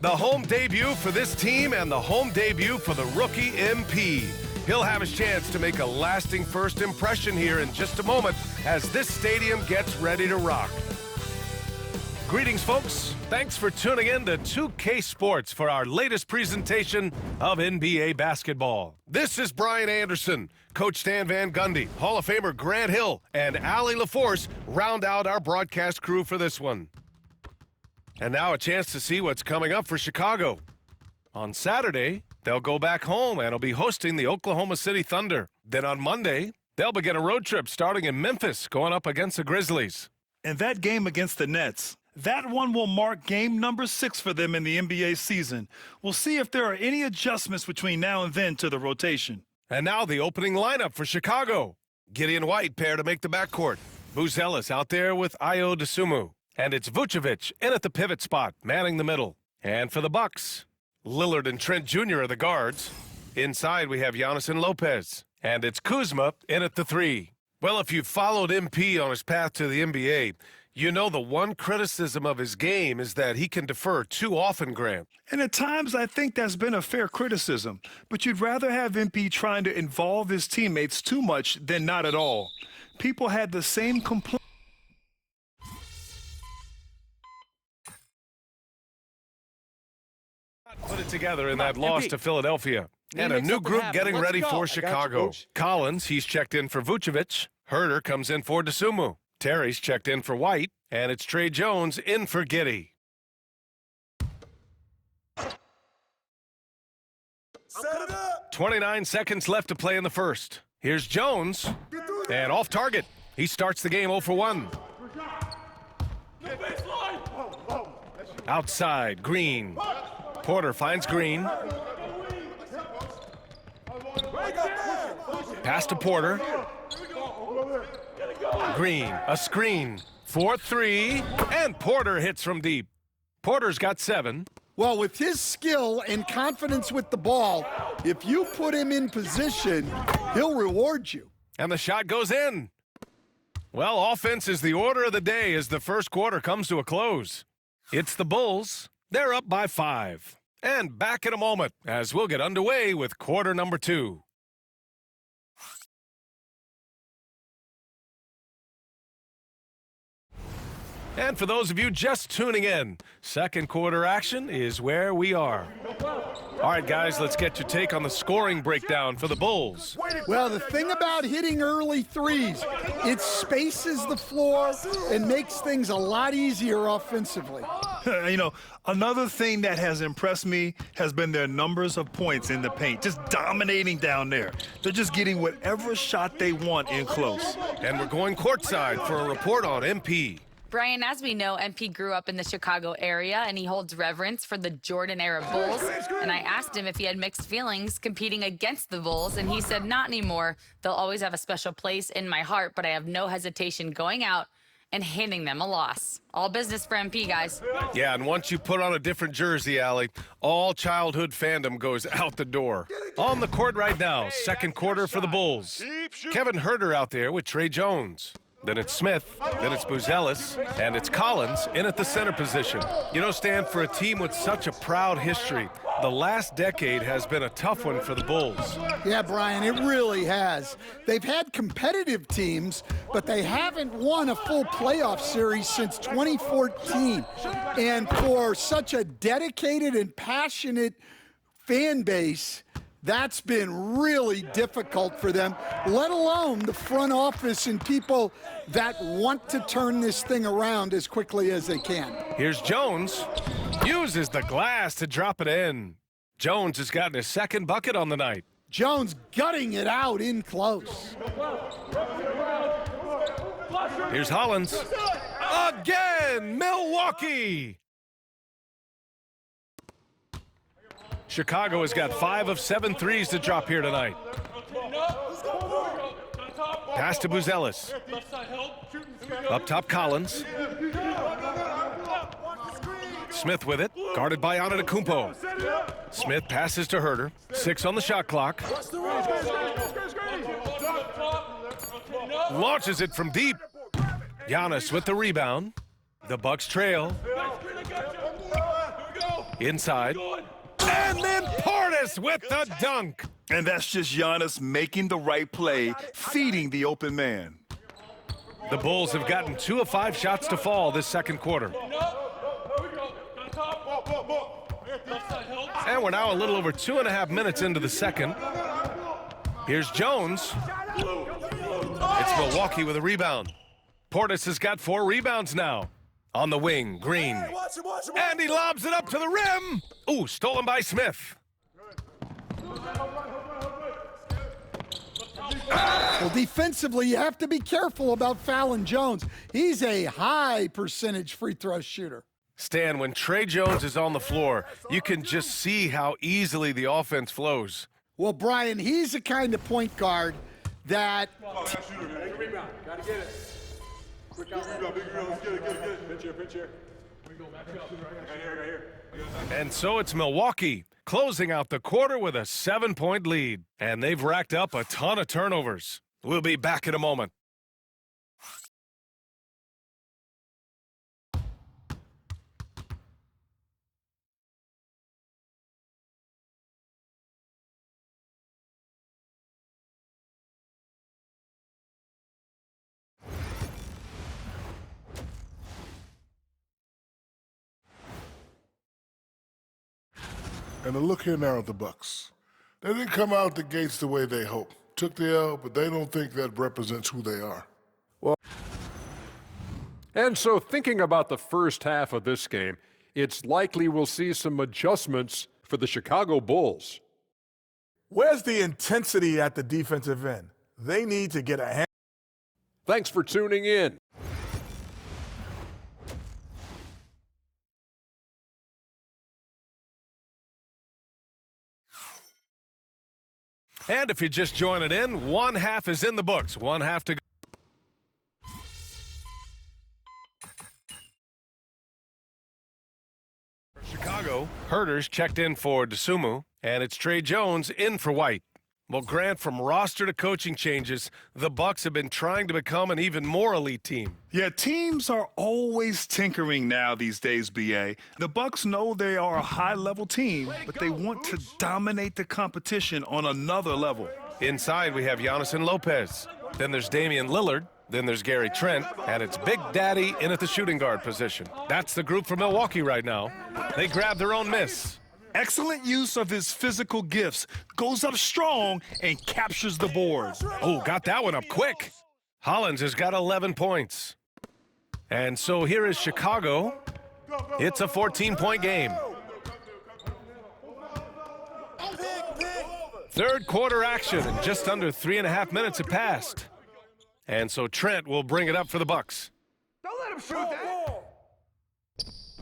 The home debut for this team and the home debut for the rookie MP. He'll have his chance to make a lasting first impression here in just a moment as this stadium gets ready to rock. Greetings, folks. Thanks for tuning in to 2K Sports for our latest presentation of NBA basketball. This is Brian Anderson. Coach Stan Van Gundy, Hall of Famer Grant Hill, and Allie LaForce round out our broadcast crew for this one. And now a chance to see what's coming up for Chicago. On Saturday, they'll go back home and will be hosting the Oklahoma City Thunder. Then on Monday, they'll begin a road trip starting in Memphis, going up against the Grizzlies. And that game against the Nets, that one will mark game number 6 for them in the NBA season. We'll see if there are any adjustments between now and then to the rotation. And now the opening lineup for Chicago. Gideon White pair to make the backcourt. Buzelis out there with Ayo Dosunmu. And it's Vucevic in at the pivot spot, manning the middle. And for the Bucks, Lillard and Trent Jr. are the guards. Inside we have Giannis and Lopez. And it's Kuzma in at the 3. Well, if you've followed MP on his path to the NBA, you know the one criticism of his game is that he can defer too often, Grant. And at times I think that's been a fair criticism. But you'd rather have MP trying to involve his teammates too much than not at all. People had the same complaint. Put it together in that loss to Philadelphia. And a new group getting ready for Chicago. Collins, he's checked in for Vucevic. Herder comes in for Dosunmu. Terry's checked in for White. And it's Trey Jones in for Giddey. Set it up. 29 seconds left to play in the first. Here's Jones. And off target. He starts the game 0 for 1. Outside, Green. Porter finds Green. Pass to Porter. Green, a screen. 4-3, and Porter hits from deep. Porter's got 7. Well, with his skill and confidence with the ball, if you put him in position, he'll reward you. And the shot goes in. Well, offense is the order of the day as the first quarter comes to a close. It's the Bulls. They're up by 5. And back in a moment as we'll get underway with quarter number 2. And for those of you just tuning in, second quarter action is where we are. All right, guys, let's get your take on the scoring breakdown for the Bulls. Well, the thing about hitting early threes, it spaces the floor and makes things a lot easier offensively. You know, another thing that has impressed me has been their numbers of points in the paint, just dominating down there. They're just getting whatever shot they want in close. And we're going courtside for a report on MP. Brian, as we know, MP grew up in the Chicago area, and he holds reverence for the Jordan-era Bulls. And I asked him if he had mixed feelings competing against the Bulls, and he said, not anymore. They'll always have a special place in my heart, but I have no hesitation going out and handing them a loss. All business for MP, guys. Yeah, and once you put on a different jersey, Allie, all childhood fandom goes out the door. On the court right now, second quarter for the Bulls. Kevin Herder out there with Trey Jones. Then it's Smith, then it's Buzelis, and it's Collins in at the center position. You know, Stan, for a team with such a proud history, the last decade has been a tough one for the Bulls. Yeah, Brian, it really has. They've had competitive teams, but they haven't won a full playoff series since 2014. And for such a dedicated and passionate fan base, that's been really difficult for them, let alone the front office and people that want to turn this thing around as quickly as they can. Here's Jones. Uses the glass to drop it in. Jones has gotten his second bucket on the night. Jones gutting it out in close. Here's Hollins. Again, Milwaukee. Chicago has got 5 of 7 threes to drop here tonight. Pass to Buzelis. Up top, Collins. Smith with it, guarded by Antetokounmpo. Smith passes to Herder. 6 on the shot clock. Launches it from deep. Giannis with the rebound. The Bucks trail. Inside. And then Portis with the dunk. And that's just Giannis making the right play, feeding the open man. The Bulls have gotten 2 of 5 shots to fall this second quarter. And we're now a little over 2.5 minutes into the second. Here's Jones. It's Milwaukee with a rebound. Portis has got 4 rebounds now. On the wing, Green. And he lobs it up to the rim. Ooh, stolen by Smith. Well, defensively, you have to be careful about fouling Jones. He's a high percentage free throw shooter. Stan, when Tre Jones is on the floor, you can just see how easily the offense flows. Well, Brian, he's the kind of point guard that... Gotta get it. Quick out. Pinch here. Right here. And so it's Milwaukee closing out the quarter with a 7-point lead. And they've racked up a ton of turnovers. We'll be back in a moment. And then look here now at the Bucks. They didn't come out the gates the way they hoped. Took the L, but they don't think that represents who they are. And so thinking about the first half of this game, it's likely we'll see some adjustments for the Chicago Bulls. Where's the intensity at the defensive end? They need to get a hand. Thanks for tuning in. And if you just join it in, 1 half is in the books. 1 half to go. Chicago, Herter's checked in for Dosunmu, and it's Tre Jones in for White. Well, Grant, from roster to coaching changes, the Bucks have been trying to become an even more elite team. Yeah, teams are always tinkering now these days, BA. The Bucks know they are a high-level team, but they want to dominate the competition on another level. Inside, we have Giannis and Lopez. Then there's Damian Lillard. Then there's Gary Trent. And it's Big Daddy in at the shooting guard position. That's the group for Milwaukee right now. They grabbed their own miss. Excellent use of his physical gifts. Goes up strong and captures the board. Oh, got that one up quick. Hollins has got 11 points. And so here is Chicago. It's a 14-point game. Third quarter action, and just under 3.5 minutes have passed. And so Trent will bring it up for the Bucks. Don't let him shoot that.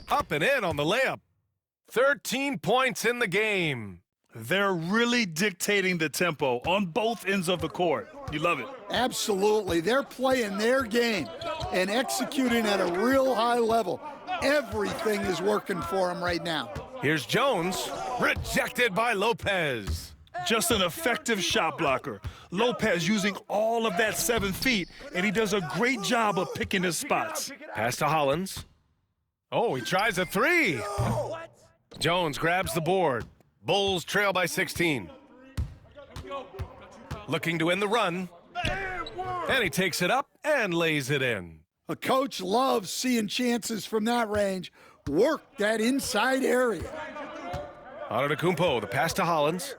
Up and in on the layup. 13 points in the game. They're really dictating the tempo on both ends of the court. You love it. Absolutely. They're playing their game and executing at a real high level. Everything is working for them right now. Here's Jones, rejected by Lopez. Just an effective shot blocker. Lopez using all of that 7 feet, and he does a great job of picking his spots. Pass to Hollins. Oh, he tries a 3. Jones grabs the board. Bulls trail by 16. Looking to end the run. And he takes it up and lays it in. A coach loves seeing chances from that range. Work that inside area. Antetokounmpo, the pass to Hollins.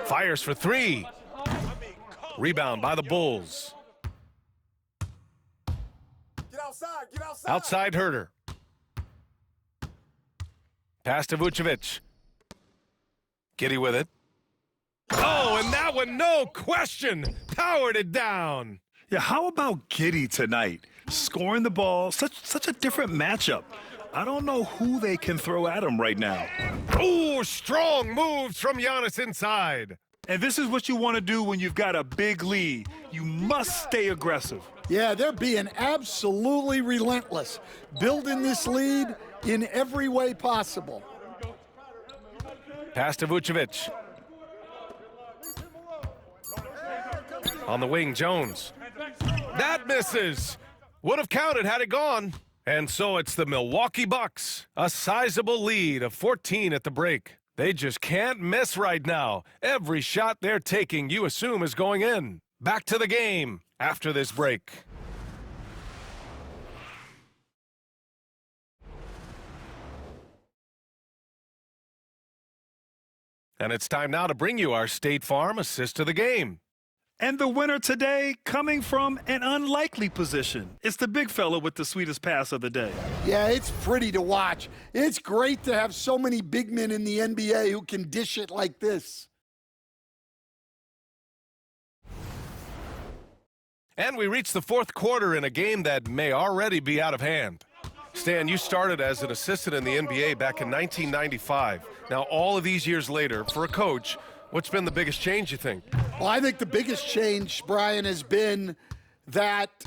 Fires for 3. Rebound by the Bulls. Get outside. Outside Herter. Pass to Vucevic. Giddy with it. Oh, and that one, no question, powered it down. Yeah, how about Giddy tonight? Scoring the ball, such a different matchup. I don't know who they can throw at him right now. Oh, strong moves from Giannis inside. And this is what you want to do when you've got a big lead. You must stay aggressive. Yeah, they're being absolutely relentless, building this lead in every way possible. Pass to Vucevic. On the wing, Jones. That misses. Would have counted had it gone. And so it's the Milwaukee Bucks, a sizable lead of 14 at the break. They just can't miss right now. Every shot they're taking, you assume, is going in. Back to the game after this break. And it's time now to bring you our State Farm assist of the game. And the winner today coming from an unlikely position. It's the big fella with the sweetest pass of the day. Yeah, it's pretty to watch. It's great to have so many big men in the NBA who can dish it like this. And we reach the fourth quarter in a game that may already be out of hand. Stan, you started as an assistant in the NBA back in 1995. Now, all of these years later, for a coach, what's been the biggest change, you think? Well, I think the biggest change, Brian, has been that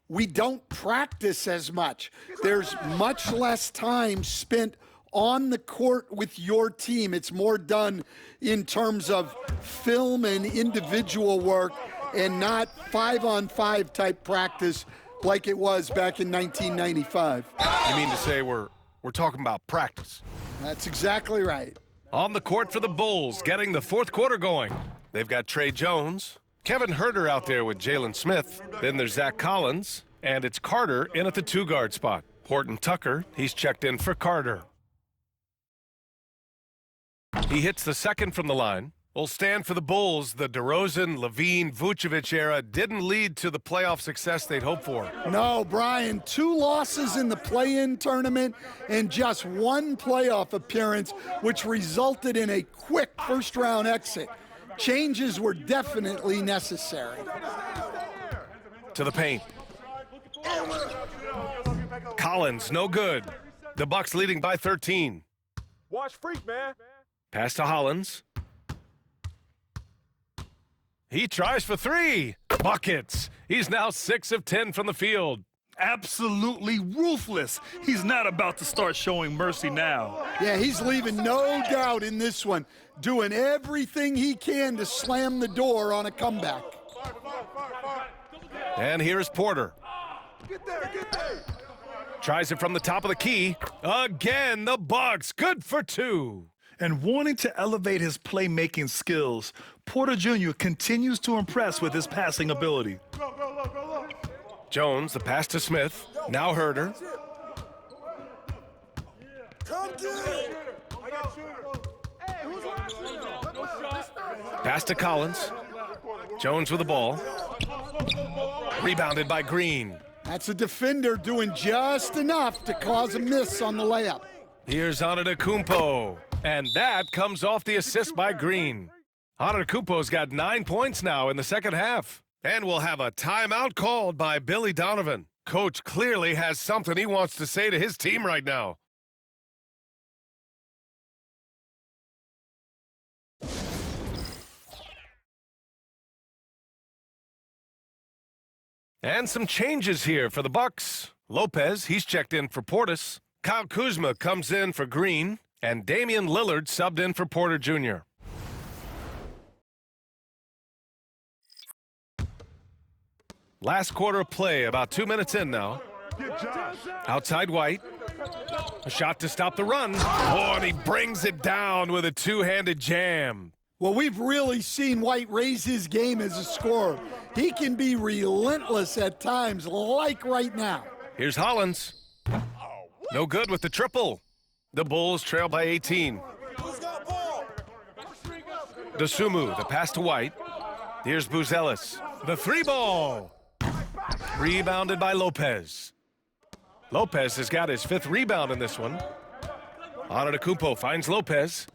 we don't practice as much. There's much less time spent on the court with your team. It's more done in terms of film and individual work and not 5-on-5 type practice like it was back in 1995. You mean to say we're talking about practice? That's exactly right. On the court for the Bulls, getting the fourth quarter going. They've got Trey Jones, Kevin Huerter out there with Jalen Smith. Then there's Zach Collins, and it's Carter in at the 2-guard spot. Horton Tucker, he's checked in for Carter. He hits the second from the line. Will stand for the Bulls. The DeRozan, Levine, Vucevic era didn't lead to the playoff success they'd hoped for. No, Brian, 2 losses in the play-in tournament and just 1 playoff appearance, which resulted in a quick first-round exit. Changes were definitely necessary. To the paint. Collins, no good. The Bucks leading by 13. Watch Freak, man. Pass to Hollins. He tries for 3. Buckets. He's now 6 of 10 from the field. Absolutely ruthless. He's not about to start showing mercy now. Yeah, he's leaving no doubt in this one, doing everything he can to slam the door on a comeback. And here's Porter. Get there, get there. Tries it from the top of the key. Again, the Bucks. Good for 2. And wanting to elevate his playmaking skills, Porter Jr. continues to impress with his passing ability. Jones, the pass to Smith. Now Huerter. Come get it. Pass to Collins. Jones with the ball. Rebounded by Green. That's a defender doing just enough to cause a miss on the layup. Here's Antetokounmpo. And that comes off the assist by Green. Antetokounmpo's got 9 points now in the second half. And we'll have a timeout called by Billy Donovan. Coach clearly has something he wants to say to his team right now. And some changes here for the Bucks. Lopez, he's checked in for Portis. Kyle Kuzma comes in for Green. And Damian Lillard subbed in for Porter Jr. Last quarter of play, about 2 minutes in now. Outside White. A shot to stop the run. Oh, and he brings it down with a 2-handed jam. Well, we've really seen White raise his game as a scorer. He can be relentless at times, like right now. Here's Hollins. No good with the triple. The Bulls trail by 18. Dosunmu, the pass to White. Here's Buzelis. The 3-ball. Rebounded by Lopez. Lopez has got his 5th rebound in this one. Antetokounmpo finds Lopez.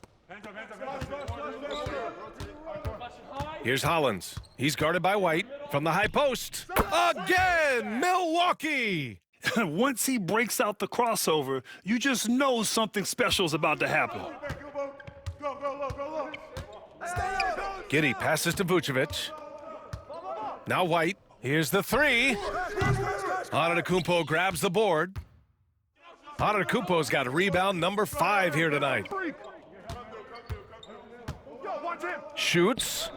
Here's Hollins. He's guarded by White from the high post. Again, Milwaukee. Once he breaks out the crossover, you just know something special is about to happen. Giddey passes to Vucevic. Now White. Here's the 3. Antetokounmpo grabs the board. Antetokounmpo's got rebound number 5 here tonight. Shoots.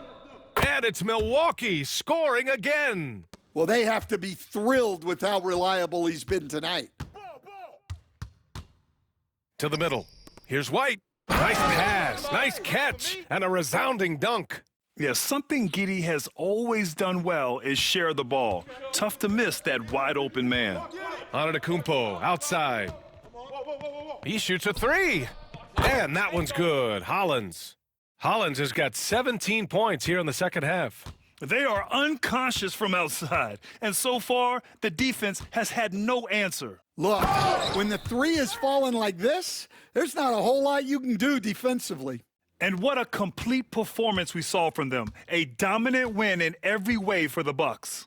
And it's Milwaukee scoring again. Well, they have to be thrilled with how reliable he's been tonight. To the middle. Here's White. Nice pass, nice catch, and a resounding dunk. Yeah, something Giddey has always done well is share the ball. Tough to miss that wide open man. Antetokounmpo outside. He shoots a three. And that one's good. Hollins has got 17 points here in the second half. They are unconscious from outside, and so far, the defense has had no answer. Look, when the three is falling like this, there's not a whole lot you can do defensively. And what a complete performance we saw from them. A dominant win in every way for the Bucks.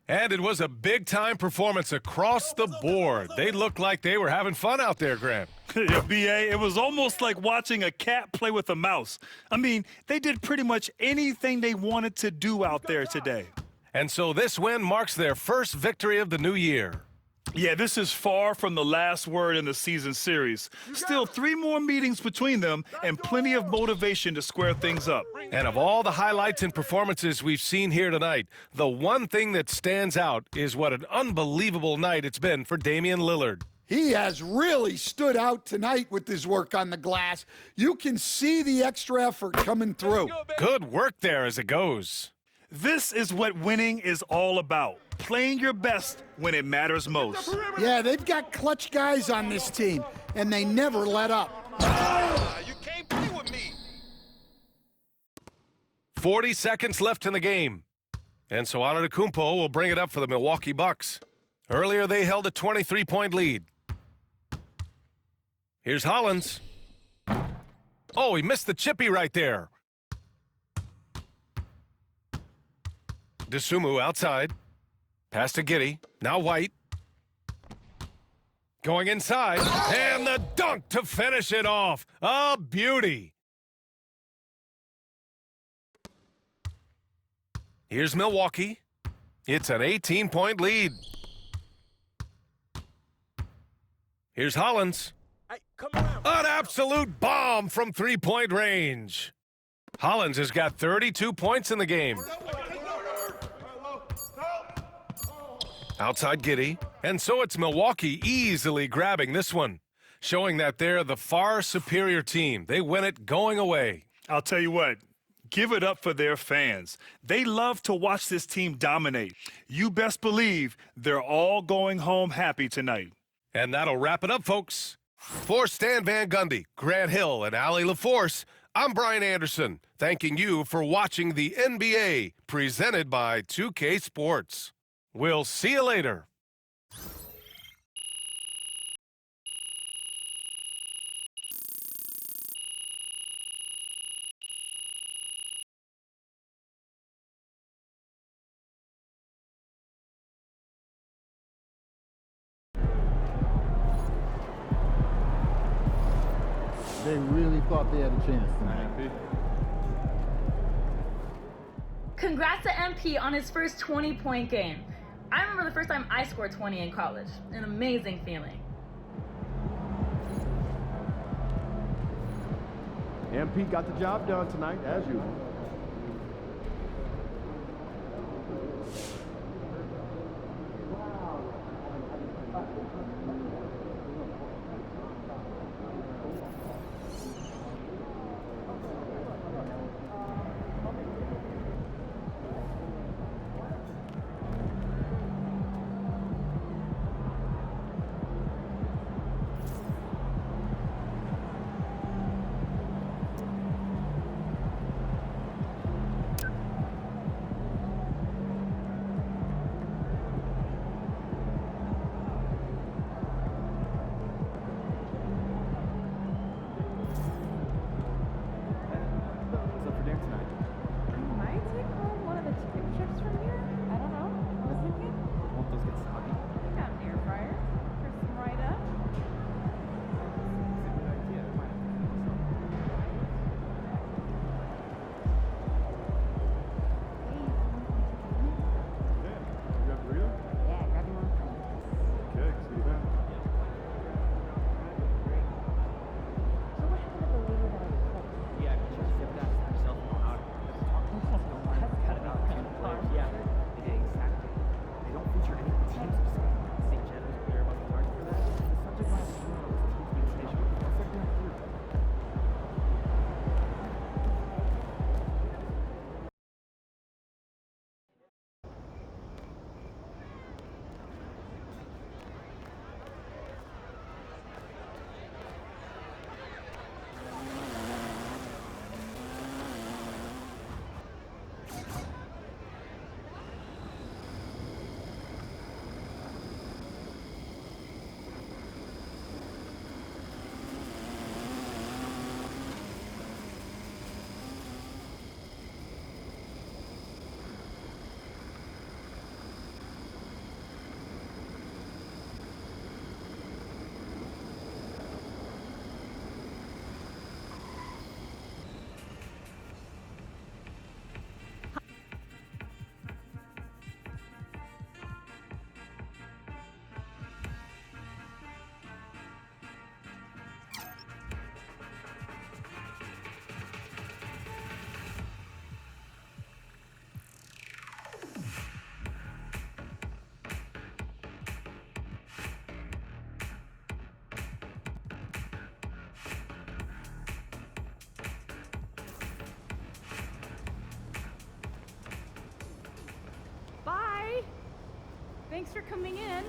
And it was a big-time performance across the board. They looked like they were having fun out there, Grant. Yeah, B.A., it was almost like watching a cat play with a mouse. I mean, they did pretty much anything they wanted to do out there today. And so this win marks their first victory of the new year. Yeah, this is far from the last word in the season series. Still 3 more meetings between them and plenty of motivation to square things up. And of all the highlights and performances we've seen here tonight, the one thing that stands out is what an unbelievable night it's been for Damian Lillard. He has really stood out tonight with his work on the glass. You can see the extra effort coming through. Good work there as it goes. This is what winning is all about. Playing your best when it matters most. Yeah, they've got clutch guys on this team, and they never let up. You can't play with me. 40 seconds left in the game. And so Antetokounmpo will bring it up for the Milwaukee Bucks. Earlier, they held a 23-point lead. Here's Hollins. Oh, he missed the chippy right there. Dosunmu outside. Pass to Giddey. Now White. Going inside. And the dunk to finish it off. A beauty. Here's Milwaukee. It's an 18-point lead. Here's Hollins. An absolute bomb from three-point range. Hollins has got 32 points in the game. Outside Giddey. And so it's Milwaukee easily grabbing this one, showing that they're the far superior team. They win it going away. I'll tell you what, give it up for their fans. They love to watch this team dominate. You best believe they're all going home happy tonight. And that'll wrap it up, folks. For Stan Van Gundy, Grant Hill, and Allie LaForce, I'm Brian Anderson, thanking you for watching the NBA presented by 2K Sports. We'll see you later. They really thought they had a chance tonight. Congrats to MP on his first 20-point game. I remember the first time I scored 20 in college. An amazing feeling. MP got the job done tonight, as usual. Thanks for coming in.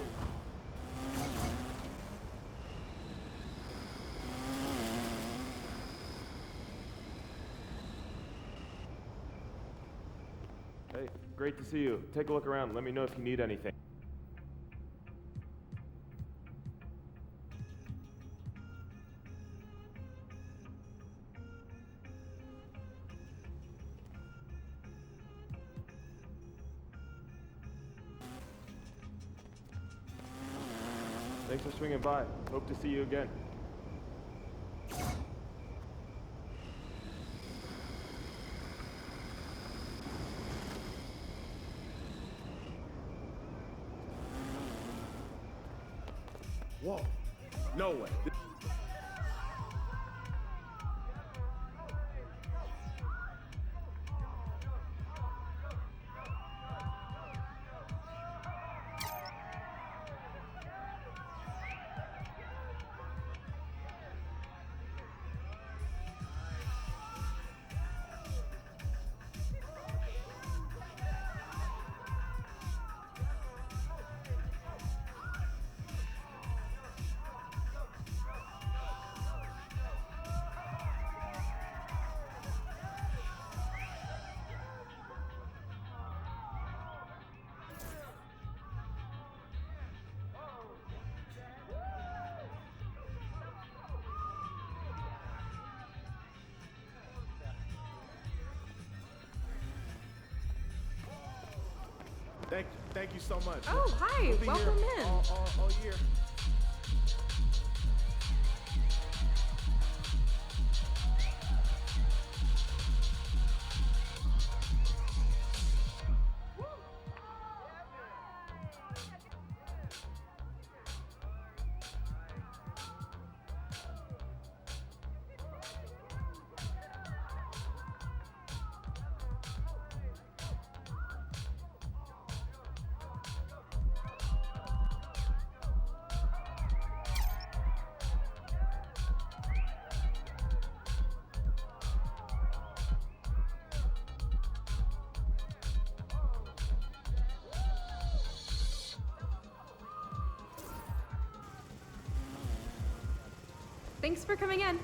Hey, great to see you. Take a look around. Let me know if you need anything. Thanks for swinging by. Hope to see you again. Whoa. No way. Thank you so much. Oh, hi. We'll be Welcome here in. all year. Thanks for coming in.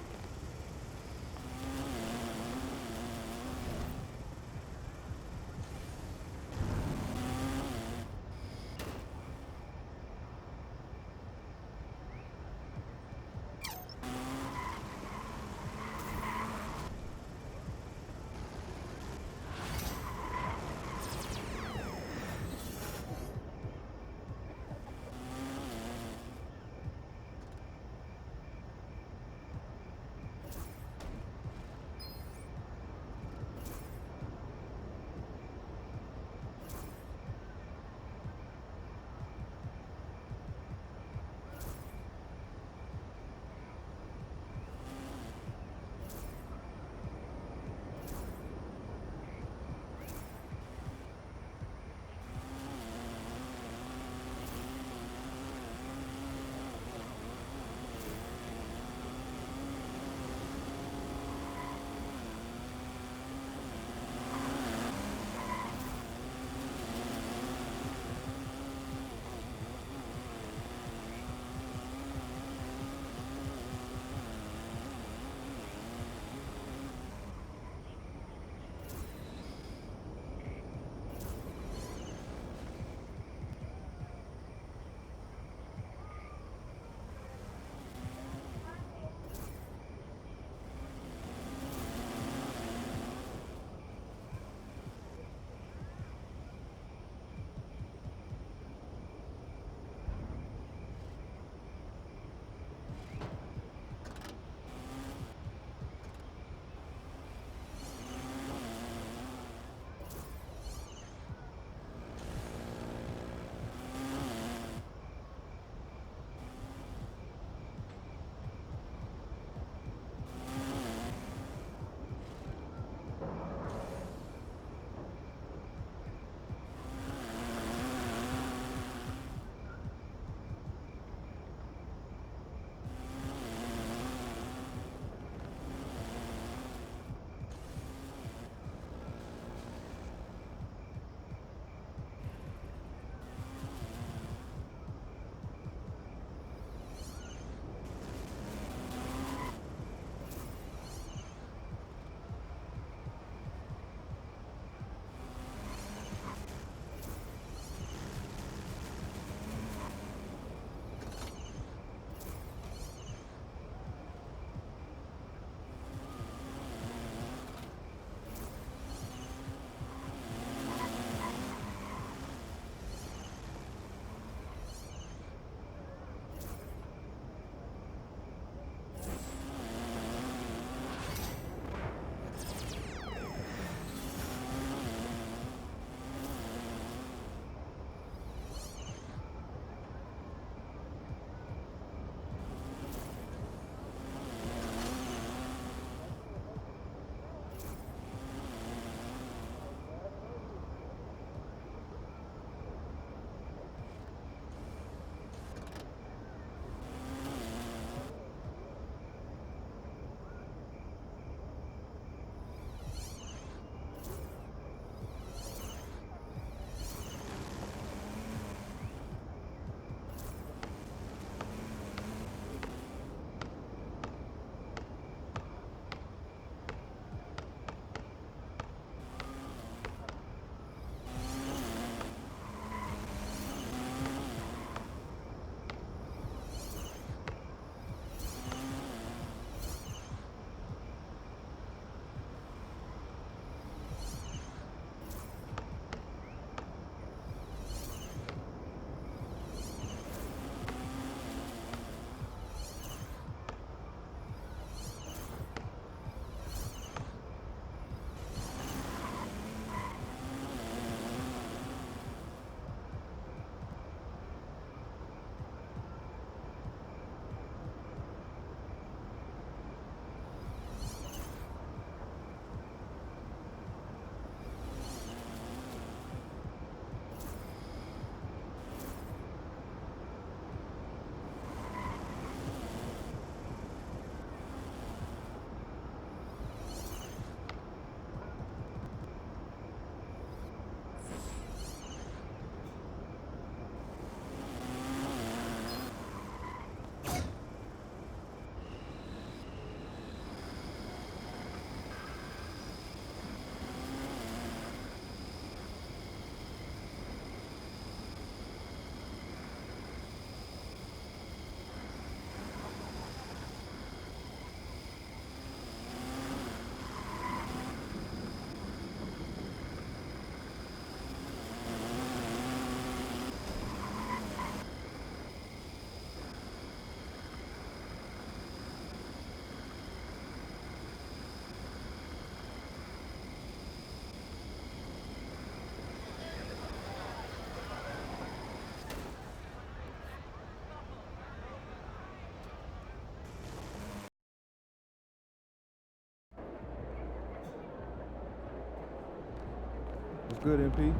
What's good, MP?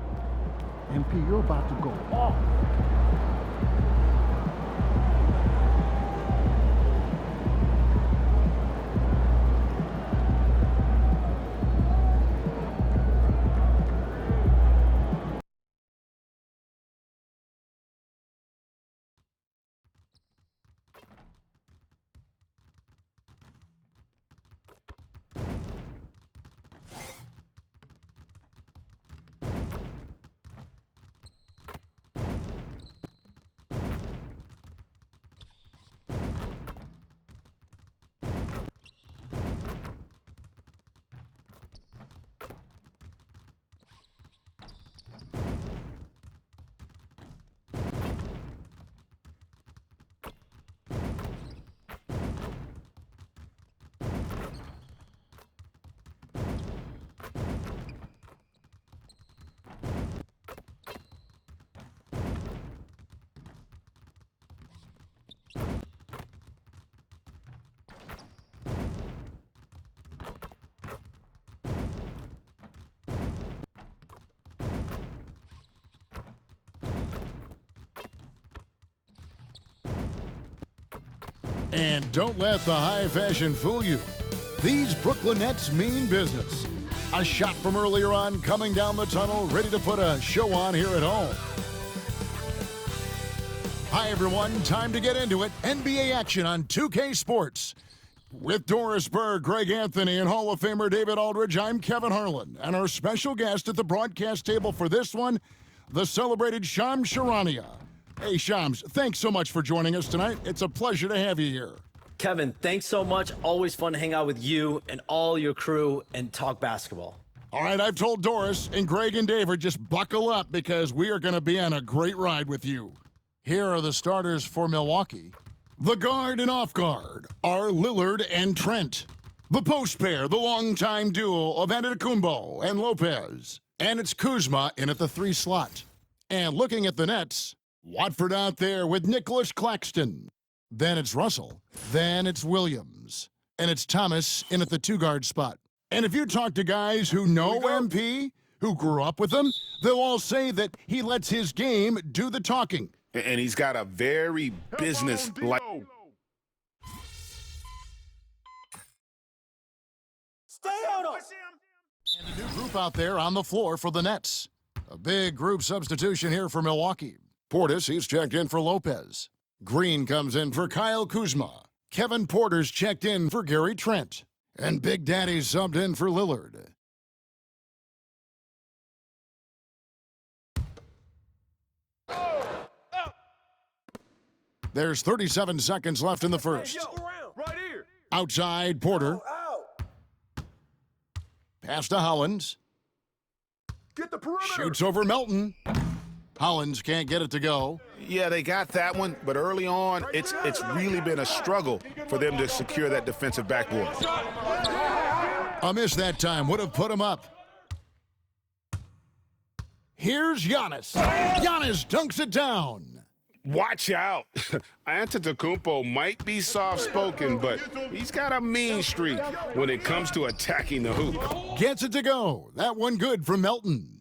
MP, you're about to go off. And don't let the high fashion fool you. These Brooklyn Nets mean business. A shot from earlier on coming down the tunnel, ready to put a show on here at home. Hi, everyone. Time to get into it. NBA action on 2K Sports. With Doris Burke, Greg Anthony, and Hall of Famer David Aldridge, I'm Kevin Harlan. And our special guest at the broadcast table for this one, the celebrated Shams Charania. Hey, Shams, thanks so much for joining us tonight. It's a pleasure to have you here. Kevin, thanks so much. Always fun to hang out with you and all your crew and talk basketball. All right, I've told Doris and Greg and David, just buckle up because we are going to be on a great ride with you. Here are the starters for Milwaukee. The guard and off guard are Lillard and Trent. The post pair, the longtime duo of Antetokounmpo and Lopez. And it's Kuzma in at the 3 slot. And looking at the Nets, Watford out there with Nicholas Claxton. Then it's Russell. Then it's Williams. And it's Thomas in at the 2-guard spot. And if you talk to guys who know MP, who grew up with him, they'll all say that he lets his game do the talking. And he's got a very business-like... Stay out of! And a new group out there on the floor for the Nets. A big group substitution here for Milwaukee. Portis, he's checked in for Lopez. Green comes in for Kyle Kuzma. Kevin Porter's checked in for Gary Trent. And Big Daddy's subbed in for Lillard. There's 37 seconds left in the first. Right here. Outside, Porter. Pass to Hollins. Get the perimeter. Shoots over Melton. Hollins can't get it to go. Yeah, they got that one, but early on, it's really been a struggle for them to secure that defensive backboard. A miss that time would have put him up. Here's Giannis. Giannis dunks it down. Watch out. Antetokounmpo might be soft-spoken, but he's got a mean streak when it comes to attacking the hoop. Gets it to go. That one good from Melton.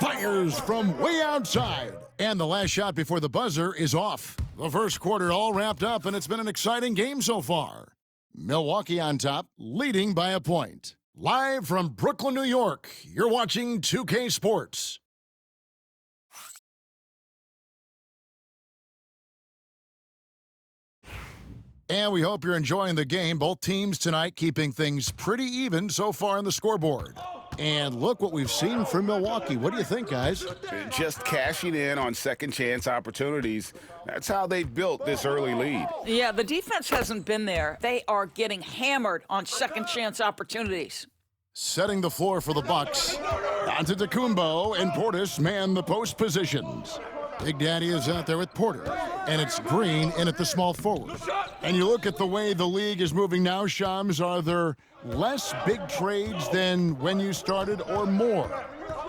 Fires from way outside. And the last shot before the buzzer is off. The first quarter all wrapped up, and it's been an exciting game so far. Milwaukee on top, leading by a point. Live from Brooklyn, New York, you're watching 2K Sports. And we hope you're enjoying the game. Both teams tonight keeping things pretty even so far on the scoreboard. And look what we've seen from Milwaukee. What do you think, guys? Just cashing in on second chance opportunities. That's how they've built this early lead. Yeah, the defense hasn't been there. They are getting hammered on second chance opportunities. Setting the floor for the Bucks. Antetokounmpo and Portis man the post positions. Big Daddy is out there with Porter. And it's Green in at the small forward. And you look at the way the league is moving now, Shams, are there less big trades than when you started or more?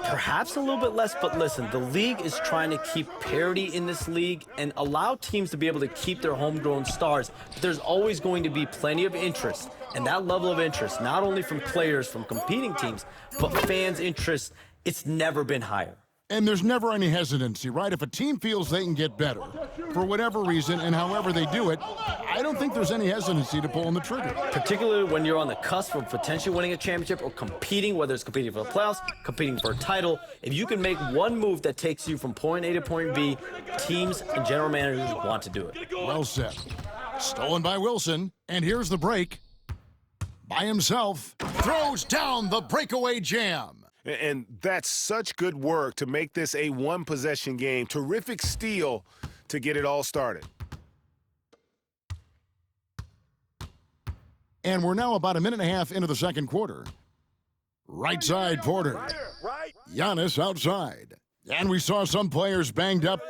Perhaps a little bit less, but listen, the league is trying to keep parity in this league and allow teams to be able to keep their homegrown stars. But there's always going to be plenty of interest, and that level of interest, not only from players from competing teams, but fans' interest, it's never been higher. And there's never any hesitancy, right? If a team feels they can get better, for whatever reason and however they do it, I don't think there's any hesitancy to pulling the trigger. Particularly when you're on the cusp of potentially winning a championship or competing, whether it's competing for the playoffs, competing for a title. If you can make one move that takes you from point A to point B, teams and general managers want to do it. Well said. Stolen by Wilson, and here's the break. By himself, throws down the breakaway jam. And that's such good work to make this a one-possession game. Terrific steal to get it all started. And we're now about a minute and a half into the second quarter. Right side, Porter. Giannis outside. And we saw some players banged up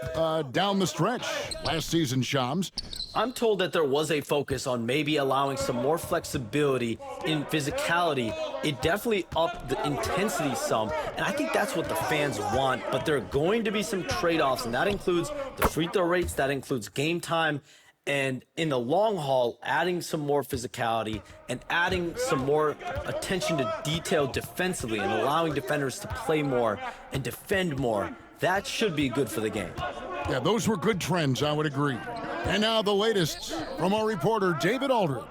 down the stretch last season, Shams. I'm told that there was a focus on maybe allowing some more flexibility in physicality. It definitely upped the intensity some, and I think that's what the fans want. But there are going to be some trade-offs, and that includes the free throw rates, that includes game time, and in the long haul, adding some more physicality and adding some more attention to detail defensively and allowing defenders to play more and defend more. That should be good for the game. Yeah, those were good trends, I would agree. And now the latest from our reporter, David Aldridge.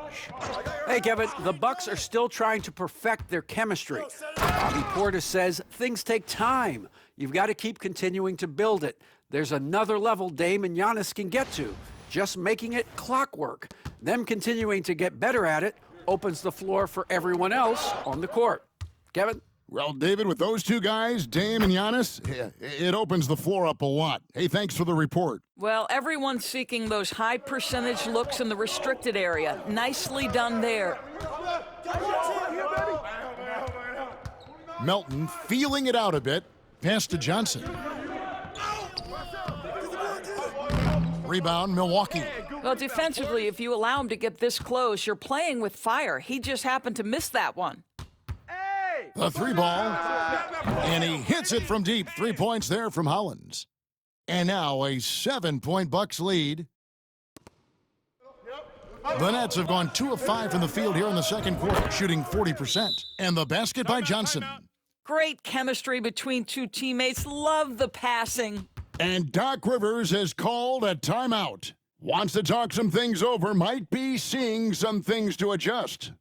Hey, Kevin, the Bucks are still trying to perfect their chemistry. Bobby Portis says things take time. You've got to keep continuing to build it. There's another level Dame and Giannis can get to. Just making it clockwork. Them continuing to get better at it opens the floor for everyone else on the court. Kevin? Well, David, with those two guys, Dame and Giannis, it opens the floor up a lot. Hey, thanks for the report. Well, everyone's seeking those high percentage looks in the restricted area. Nicely done there. Melton feeling it out a bit. Pass to Johnson. Rebound, Milwaukee. Well, defensively, if you allow him to get this close, you're playing with fire. He just happened to miss that one. The three ball, and he hits it from deep. 3 points there from Hollins. And now a 7-point Bucks lead. The Nets have gone 2 of 5 from the field here in the second quarter, shooting 40%. And the basket by Johnson. Great chemistry between two teammates. Love the passing. And Doc Rivers has called a timeout. Wants to talk some things over, might be seeing some things to adjust.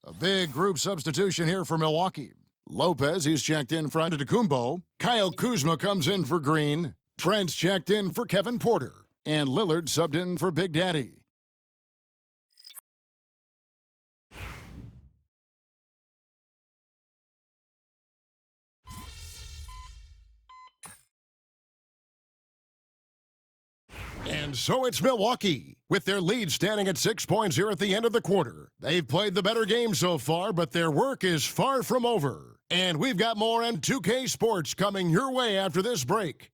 A big group substitution here for Milwaukee. Lopez, he's checked in for Antetokounmpo. Kyle Kuzma comes in for Green. Trent's checked in for Kevin Porter. And Lillard subbed in for Big Daddy. And so it's Milwaukee, with their lead standing at 6 points here at the end of the quarter. They've played the better game so far, but their work is far from over. And we've got more on 2K Sports coming your way after this break.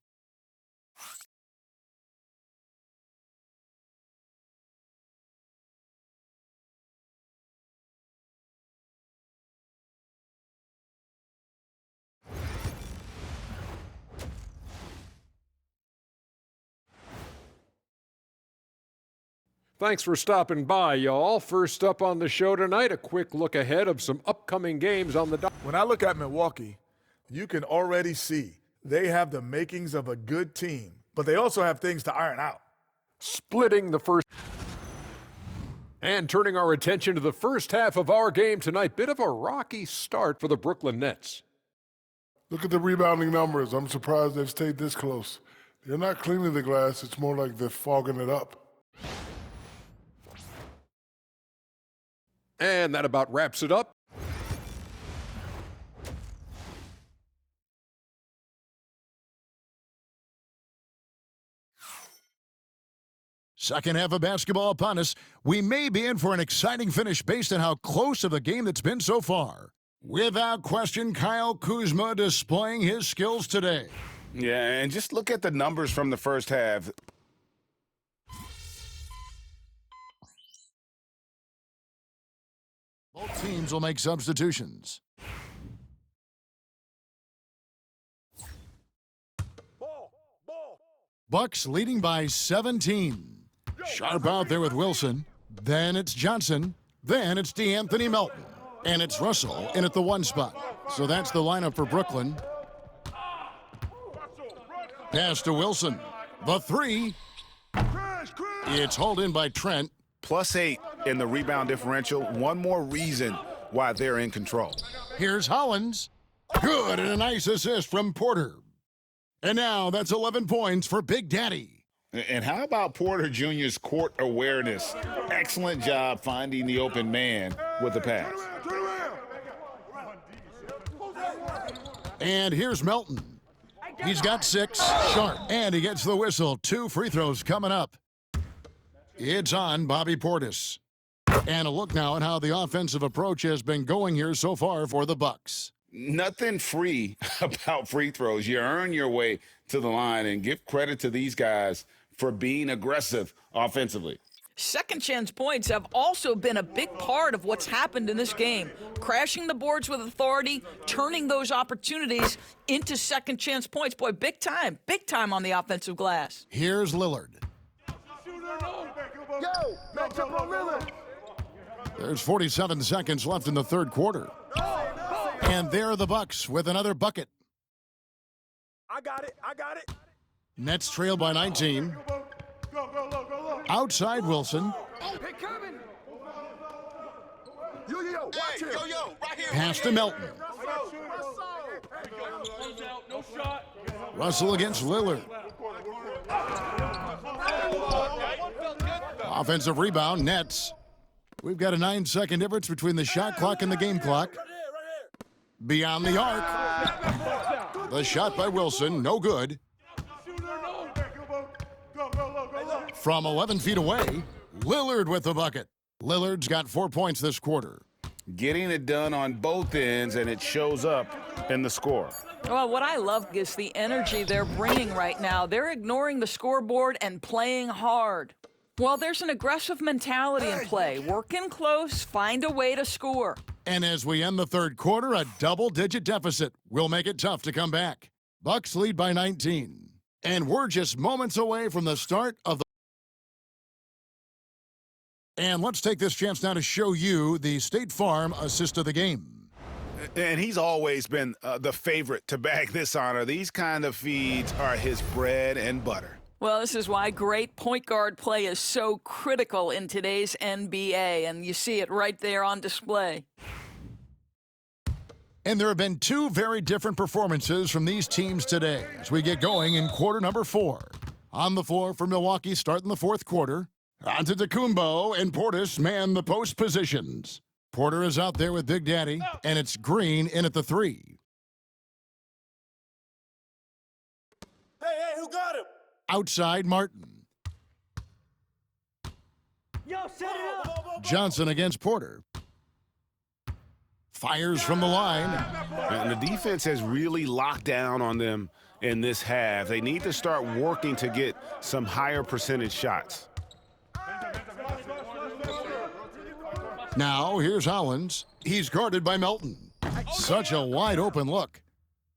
Thanks for stopping by, y'all. First up on the show tonight, a quick look ahead of some upcoming games on the dock. When I look at Milwaukee, you can already see they have the makings of a good team, but they also have things to iron out. Splitting the first. And turning our attention to the first half of our game tonight, bit of a rocky start for the Brooklyn Nets. Look at the rebounding numbers. I'm surprised they've stayed this close. They're not cleaning the glass. It's more like they're fogging it up. And that about wraps it up. Second half of basketball upon us. We may be in for an exciting finish based on how close of a game that's been so far. Without question, Kyle Kuzma displaying his skills today. Yeah, and just look at the numbers from the first half. Both teams will make substitutions. Bucks leading by 17. Sharp out there with Wilson. Then it's Johnson. Then it's DeAnthony Melton. And it's Russell in at the 1 spot. So that's the lineup for Brooklyn. Pass to Wilson. The 3. It's hauled in by Trent. +8 in the rebound differential. One more reason why they're in control. Here's Hollins. Good, and a nice assist from Porter. And now that's 11 points for Big Daddy. And how about Porter Jr.'s court awareness? Excellent job finding the open man with the pass. And here's Melton. He's got 6, sharp, and he gets the whistle. 2 free throws coming up. It's on Bobby Portis. And a look now at how the offensive approach has been going here so far for the Bucks. Nothing free about free throws. You earn your way to the line, and give credit to these guys for being aggressive offensively. Second chance points have also been a big part of what's happened in this game. Crashing the boards with authority, turning those opportunities into second chance points. Boy, big time on the offensive glass. Here's Lillard. Yo, match up on Lillard. There's 47 seconds left in the third quarter. And there are the Bucks with another bucket. I got it. Nets trail by 19. Outside Wilson. Hey, Kevin. Yo, watch him. Right here. Pass to Melton. No shot. Russell against Lillard. Offensive rebound, Nets. We've got a 9-second difference between the shot clock and the game clock. Beyond the arc. The shot by Wilson, no good. From 11 feet away, Lillard with the bucket. Lillard's got 4 points this quarter. Getting it done on both ends, and it shows up in the score. Well, what I love is the energy they're bringing right now. They're ignoring the scoreboard and playing hard. Well, there's an aggressive mentality in play. Work in close, find a way to score. And as we end the third quarter, a double-digit deficit will make it tough to come back. Bucks lead by 19. And we're just moments away from the start of the... And let's take this chance now to show you the State Farm assist of the game. And he's always been the favorite to bag this honor. These kind of feeds are his bread and butter. Well, this is why great point guard play is so critical in today's NBA, and you see it right there on display. And there have been 2 very different performances from these teams today as we get going in quarter number 4. On the floor for Milwaukee starting the fourth quarter. Antetokounmpo and Portis man the post positions. Porter is out there with Big Daddy, and it's Green in at the 3. Hey, who got him? Outside Martin. Yo, set it up. Johnson against Porter. Fires from the line. And the defense has really locked down on them in this half. They need to start working to get some higher percentage shots. Now, here's Hollins. He's guarded by Melton. Such a wide open look.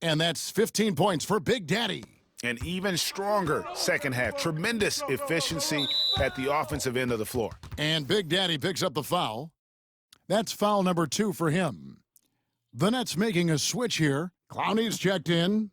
And that's 15 points for Big Daddy. An even stronger second half. Tremendous efficiency at the offensive end of the floor. And Big Daddy picks up the foul. That's foul number 2 for him. The Nets making a switch here. Clowney's checked in.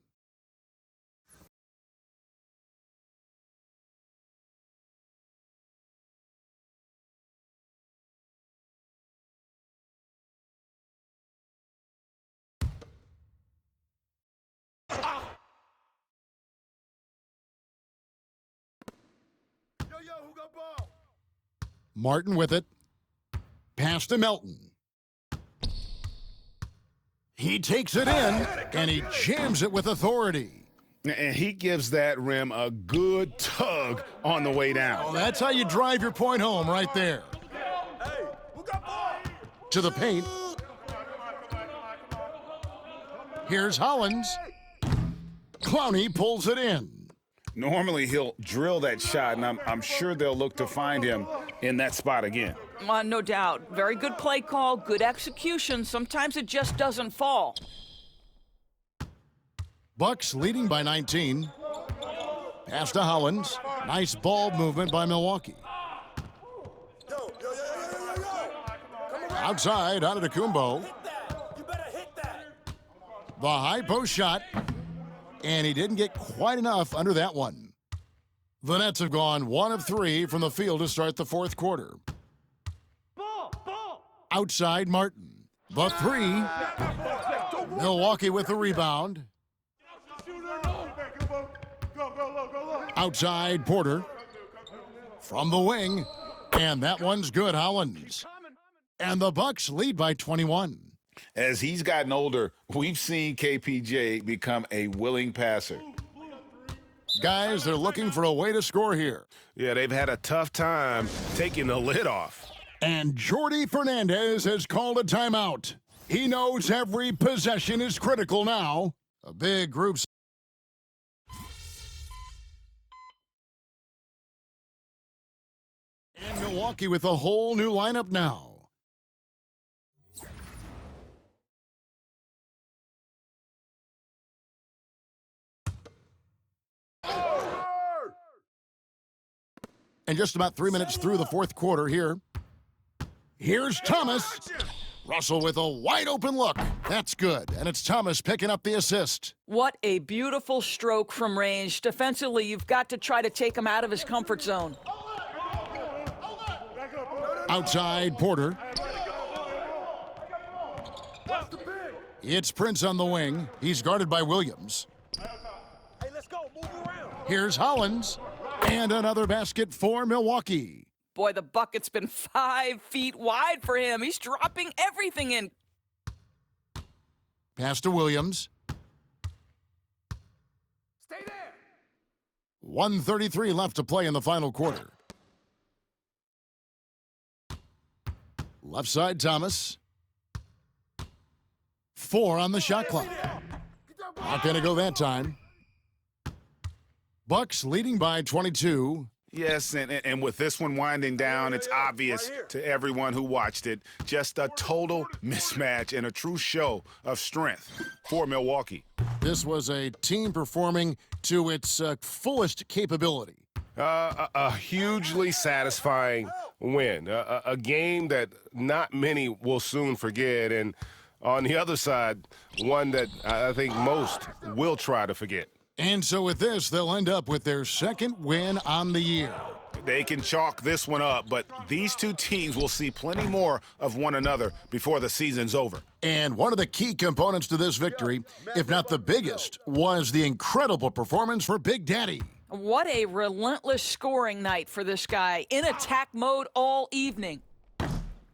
Who got ball? Martin with it. Pass to Melton. He takes it in, and he jams it with authority. And he gives that rim a good tug on the way down. Oh, that's how you drive your point home right there. Hey, who got ball? To the paint. Here's Hollins. Clowney pulls it in. Normally he'll drill that shot, and I'm sure they'll look to find him in that spot again. No doubt. Very good play call, good execution. Sometimes it just doesn't fall. Bucks leading by 19. Pass to Hollins. Nice ball movement by Milwaukee. Outside, Antetokounmpo. The high post shot, and he didn't get quite enough under that one. The Nets have gone 1 of 3 from the field to start the fourth quarter. Outside, Martin. The three. Milwaukee with the rebound. Outside, Porter. From the wing, and that one's good, Hollins. And the Bucks lead by 21. As he's gotten older, we've seen KPJ become a willing passer. Guys, they're looking for a way to score here. Yeah, they've had a tough time taking the lid off. And Jordi Fernandez has called a timeout. He knows every possession is critical now. A big group. And Milwaukee with a whole new lineup now. And just about 3 minutes through the fourth quarter here. Here's Thomas. Russell with a wide open look. That's good. And it's Thomas picking up the assist. What a beautiful stroke from range. Defensively, you've got to try to take him out of his comfort zone. Outside, Porter. It's Prince on the wing. He's guarded by Williams. Here's Hollins. And another basket for Milwaukee. Boy, the bucket's been 5 feet wide for him. He's dropping everything in. Pass to Williams. Stay there. 1:33 left to play in the final quarter. Left side, Thomas. 4 on the shot clock. Not going to go that time. Bucks leading by 22. Yes, and with this one winding down, it's obvious to everyone who watched it. Just a total mismatch and a true show of strength for Milwaukee. This was a team performing to its fullest capability. A hugely satisfying win. A game that not many will soon forget. And on the other side, one that I think most will try to forget. And so with this, they'll end up with their second win on the year. They can chalk this one up, but these two teams will see plenty more of one another before the season's over. And one of the key components to this victory, if not the biggest, was the incredible performance for Big Daddy. What a relentless scoring night for this guy. In attack mode all evening.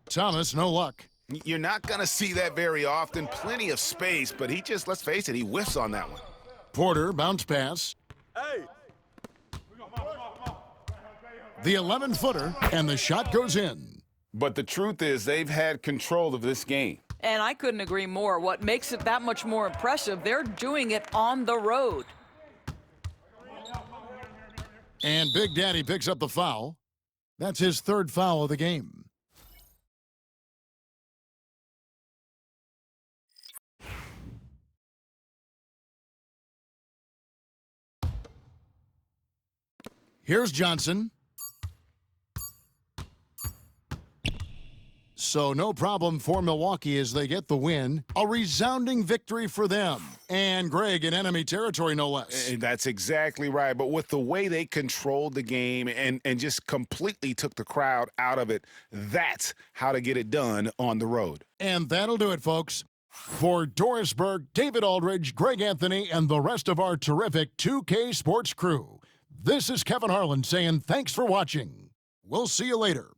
Thomas, no luck. You're not going to see that very often. Plenty of space, but he just, let's face it, he whiffs on that one. Porter, bounce pass. Hey. The 11-footer, and the shot goes in. But the truth is, they've had control of this game. And I couldn't agree more. What makes it that much more impressive, they're doing it on the road. And Big Daddy picks up the foul. That's his third foul of the game. Here's Johnson. So no problem for Milwaukee as they get the win. A resounding victory for them. And Greg in enemy territory, no less. That's exactly right. But with the way they controlled the game and just completely took the crowd out of it, that's how to get it done on the road. And that'll do it, folks. For Doris Burke, David Aldridge, Greg Anthony, and the rest of our terrific 2K Sports crew, this is Kevin Harlan saying thanks for watching. We'll see you later.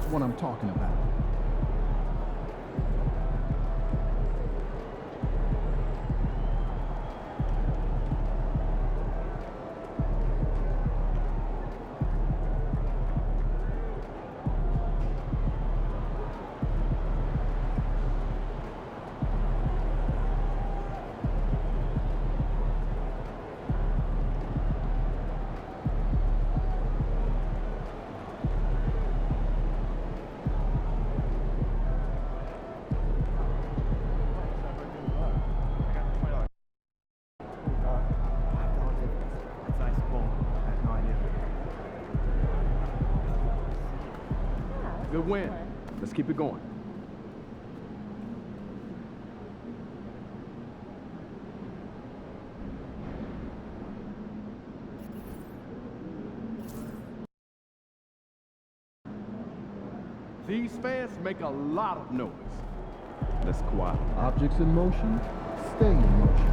That's what I'm talking about. Good win. Let's keep it going. These fans make a lot of noise. Let's quiet. Objects in motion, stay in motion.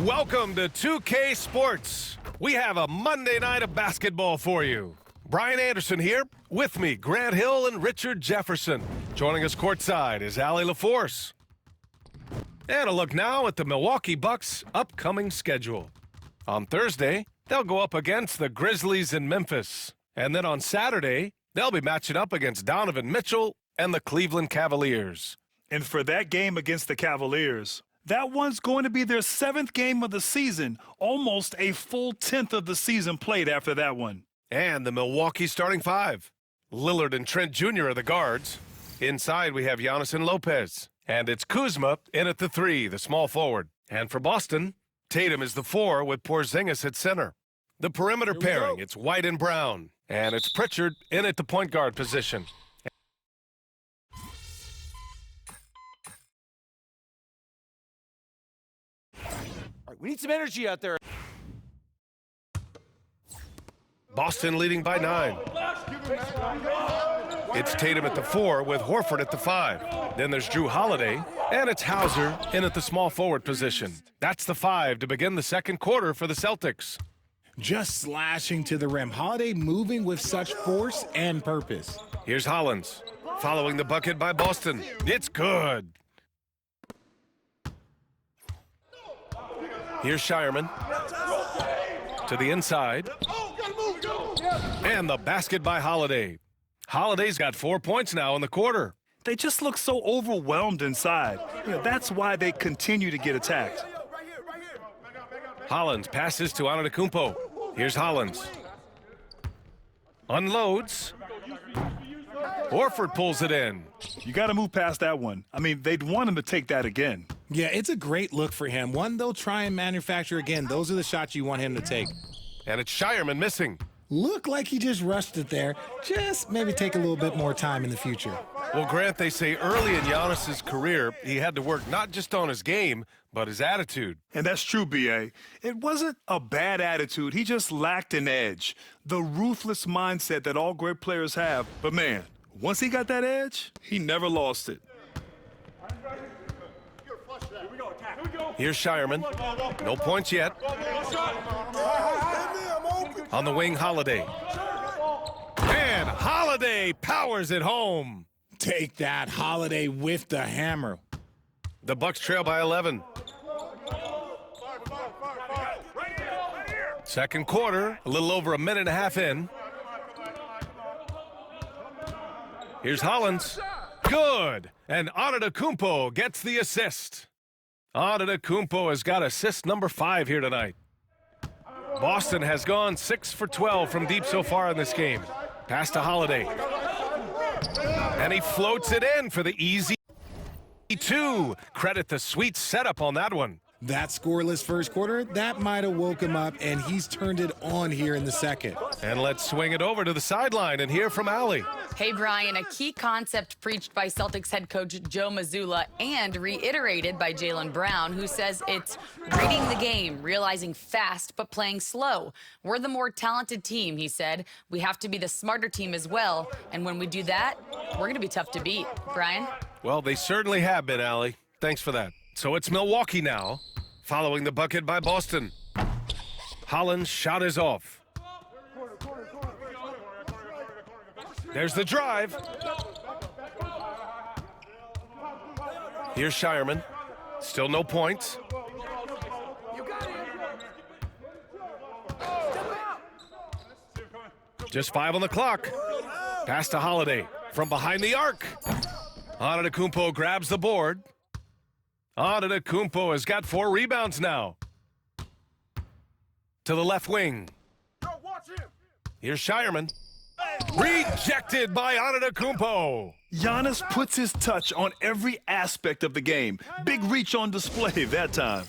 Welcome to 2K Sports. We have a Monday night of basketball for you. Brian Anderson here. With me, Grant Hill and Richard Jefferson. Joining us courtside is Allie LaForce. And a look now at the Milwaukee Bucks' upcoming schedule. On Thursday, they'll go up against the Grizzlies in Memphis. And then on Saturday, they'll be matching up against Donovan Mitchell and the Cleveland Cavaliers. And for that game against the Cavaliers, that one's going to be their 7th game of the season, almost a full 10th of the season played after that one. And the Milwaukee starting five. Lillard and Trent Jr. are the guards. Inside, we have Giannis and Lopez. And it's Kuzma in at the 3, the small forward. And for Boston, Tatum is the 4 with Porzingis at center. The perimeter pairing, it's White and Brown. And it's Pritchard in at the point guard position. We need some energy out there. Boston leading by 9. It's Tatum at the 4 with Horford at the 5. Then there's Drew Holiday, and it's Hauser in at the small forward position. That's the 5 to begin the second quarter for the Celtics. Just slashing to the rim. Holiday moving with such force and purpose. Here's Hollins, following the bucket by Boston. It's good. Here's Shireman to the inside. And the basket by Holiday. Holiday's got 4 points now in the quarter. They just look so overwhelmed inside. That's why they continue to get attacked. Hollins passes to Antetokounmpo. Here's Hollins. Unloads. Horford pulls it in. You got to move past that one. I mean, they'd want him to take that again. Yeah, it's a great look for him. One they'll try and manufacture again. Those are the shots you want him to take. And it's Shireman missing. Look like he just rushed it there. Just maybe take a little bit more time in the future. Well, Grant, they say early in Giannis's career, he had to work not just on his game, but his attitude. And that's true, B.A. It wasn't a bad attitude. He just lacked an edge. The ruthless mindset that all great players have. But, man, once he got that edge, he never lost it. Here's Shireman. No points yet. On the wing, Holiday. And Holiday powers it home. Take that, Holiday with the hammer. The Bucks trail by 11. Second quarter, a little over a minute and a half in. Here's Hollins. Good. And Antetokounmpo gets the assist. Antetokounmpo has got assist number 5 here tonight. Boston has gone 6 for 12 from deep so far in this game. Pass to Holiday. And he floats it in for the easy 2. Credit the sweet setup on that one. That scoreless first quarter, that might have woke him up, and he's turned it on here in the second. And let's swing it over to the sideline and hear from Allie. Hey, Brian, a key concept preached by Celtics head coach Joe Mazzulla and reiterated by Jaylen Brown, who says it's reading the game, realizing fast but playing slow. We're the more talented team, he said. We have to be the smarter team as well, and when we do that, we're going to be tough to beat. Brian? Well, they certainly have been, Allie. Thanks for that. So it's Milwaukee now, following the bucket by Boston. Hollins' shot is off. There's the drive. Here's Shireman. Still no points. Just 5 on the clock. Pass to Holiday from behind the arc. Antetokounmpo grabs the board. Antetokounmpo has got 4 rebounds now. To the left wing. Here's Shireman. Rejected by Antetokounmpo. Giannis puts his touch on every aspect of the game. Big reach on display that time.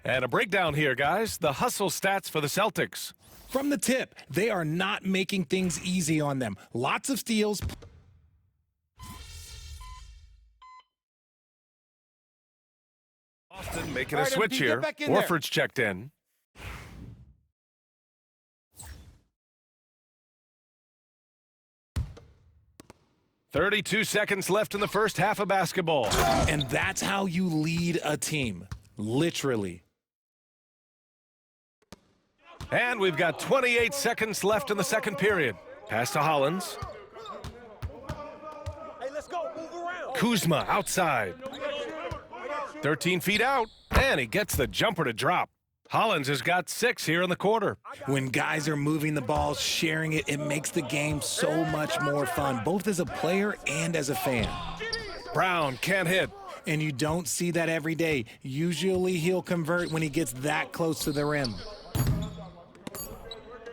And a breakdown here, guys. The hustle stats for the Celtics. From the tip, they are not making things easy on them. Lots of steals. Boston making a switch here. Horford's checked in. .32 seconds left in the first half of basketball. And that's how you lead a team. Literally. And we've got 28 seconds left in the second period. Pass to Hollins. Hey, let's go. Move around. Kuzma outside. 13 feet out, and he gets the jumper to drop. Hollins has got 6 here in the quarter. When guys are moving the ball, sharing it, it makes the game so much more fun, both as a player and as a fan. Brown can't hit. And you don't see that every day. Usually he'll convert when he gets that close to the rim.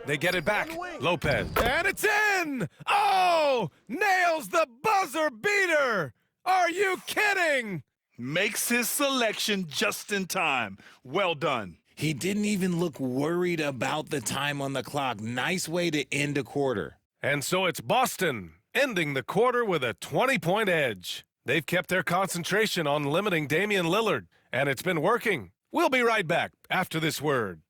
They get it back. Lopez. And it's in! Oh! Nails the buzzer beater! Are you kidding? Makes his selection just in time. Well done. He didn't even look worried about the time on the clock. Nice way to end a quarter. And so it's Boston, ending the quarter with a 20-point edge. They've kept their concentration on limiting Damian Lillard, and it's been working. We'll be right back after this word.